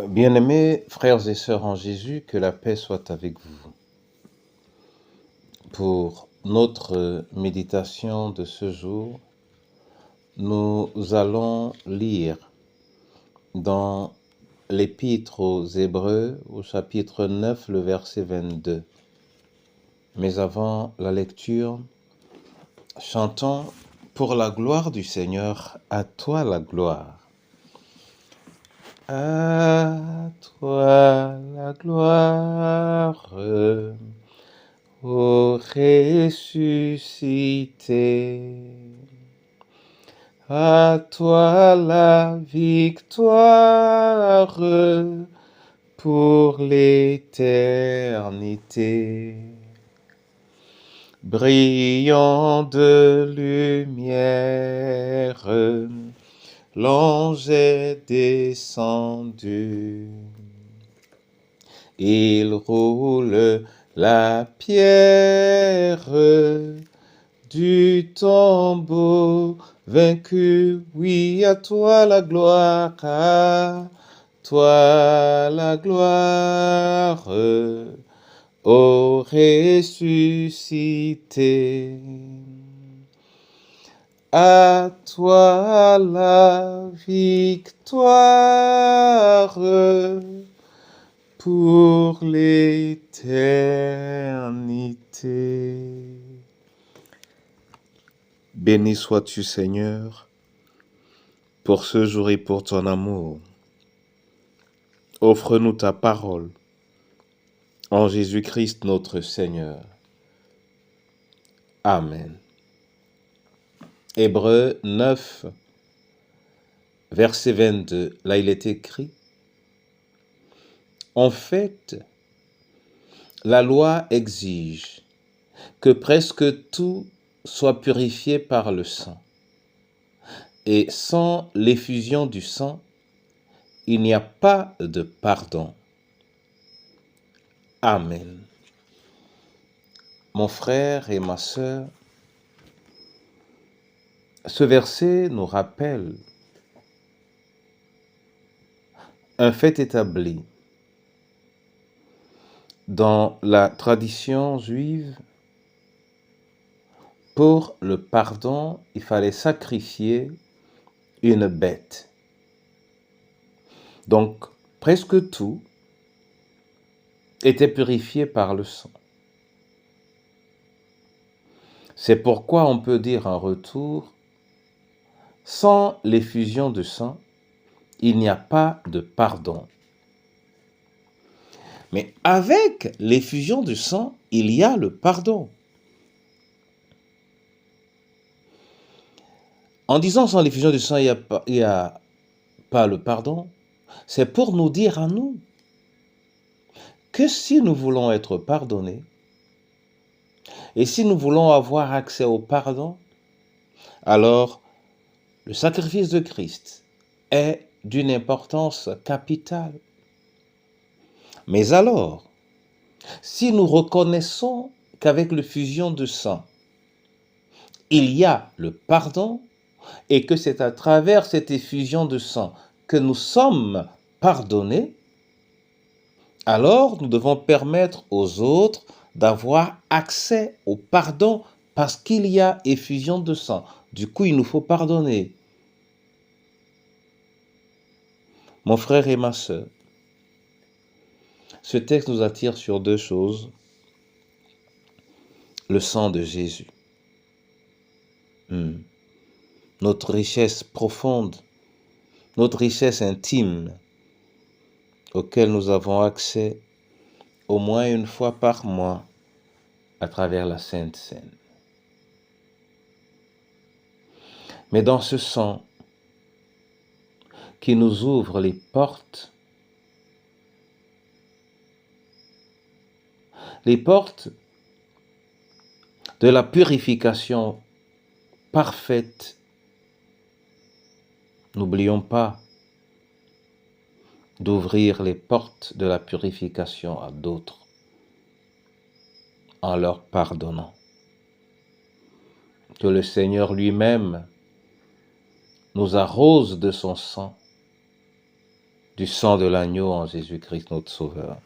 Bien-aimés frères et sœurs en Jésus, que la paix soit avec vous. Pour notre méditation de ce jour, nous allons lire dans l'Épître aux Hébreux, au chapitre 9, le verset 22. Mais avant la lecture, chantons pour la gloire du Seigneur, à toi la gloire. À toi la gloire, ô ressuscité. À toi la victoire pour l'éternité. Brillant de lumière, l'ange est descendu. Il roule la pierre du tombeau vaincu. Oui, à toi la gloire, à toi la gloire, ô ressuscité. À toi la victoire pour l'éternité. Béni sois-tu, Seigneur, pour ce jour et pour ton amour. Offre-nous ta parole, en Jésus-Christ notre Seigneur. Amen. Hébreux 9, verset 22, là il est écrit: en fait, la loi exige que presque tout soit purifié par le sang. Et sans l'effusion du sang, il n'y a pas de pardon. Amen. Mon frère et ma sœur, ce verset nous rappelle un fait établi. Dans la tradition juive, pour le pardon, il fallait sacrifier une bête. Donc, presque tout était purifié par le sang. C'est pourquoi on peut dire en retour, sans l'effusion de sang, il n'y a pas de pardon. Mais avec l'effusion du sang, il y a le pardon. En disant sans l'effusion du sang, il n'y a pas le pardon, c'est pour nous dire à nous que si nous voulons être pardonnés, et si nous voulons avoir accès au pardon, alors le sacrifice de Christ est d'une importance capitale. Mais alors, si nous reconnaissons qu'avec l'effusion de sang, il y a le pardon, et que c'est à travers cette effusion de sang que nous sommes pardonnés, alors nous devons permettre aux autres d'avoir accès au pardon parce qu'il y a effusion de sang. Du coup, il nous faut pardonner. Mon frère et ma sœur, ce texte nous attire sur deux choses. Le sang de Jésus. Notre richesse profonde, notre richesse intime, auquel nous avons accès au moins une fois par mois à travers la Sainte Seine. Mais dans ce sang qui nous ouvre les portes de la purification parfaite, n'oublions pas d'ouvrir les portes de la purification à d'autres en leur pardonnant. Que le Seigneur lui-même nous arrose de son sang du sang de l'agneau en Jésus-Christ notre Sauveur.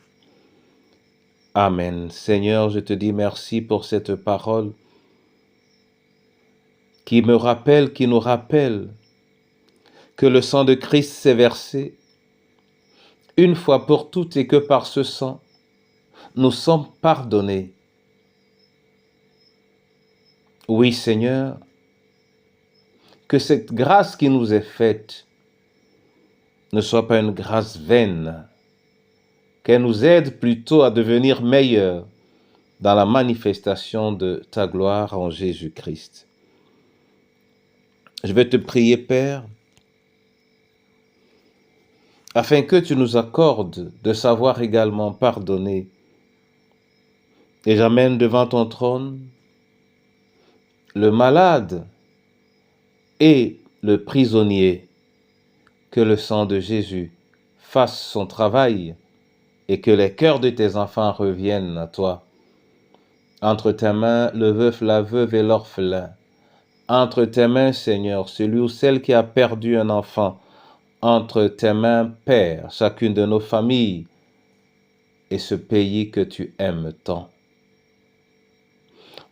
Amen. Seigneur, je te dis merci pour cette parole qui me rappelle, qui nous rappelle que le sang de Christ s'est versé une fois pour toutes et que par ce sang, nous sommes pardonnés. Oui, Seigneur, que cette grâce qui nous est faite ne soit pas une grâce vaine, qu'elle nous aide plutôt à devenir meilleurs dans la manifestation de ta gloire en Jésus-Christ. Je vais te prier, Père, afin que tu nous accordes de savoir également pardonner. Et j'amène devant ton trône le malade et le prisonnier. Que le sang de Jésus fasse son travail et que les cœurs de tes enfants reviennent à toi. Entre tes mains, le veuf, la veuve et l'orphelin. Entre tes mains, Seigneur, celui ou celle qui a perdu un enfant. Entre tes mains, Père, chacune de nos familles et ce pays que tu aimes tant.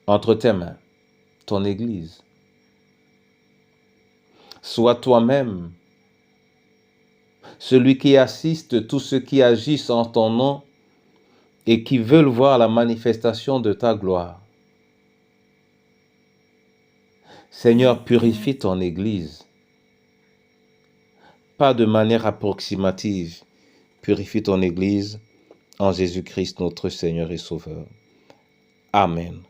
Entre tes mains, ton Église. Sois toi-même celui qui assiste tous ceux qui agissent en ton nom et qui veulent voir la manifestation de ta gloire. Seigneur, purifie ton Église, pas de manière approximative. Purifie ton Église en Jésus-Christ notre Seigneur et Sauveur. Amen.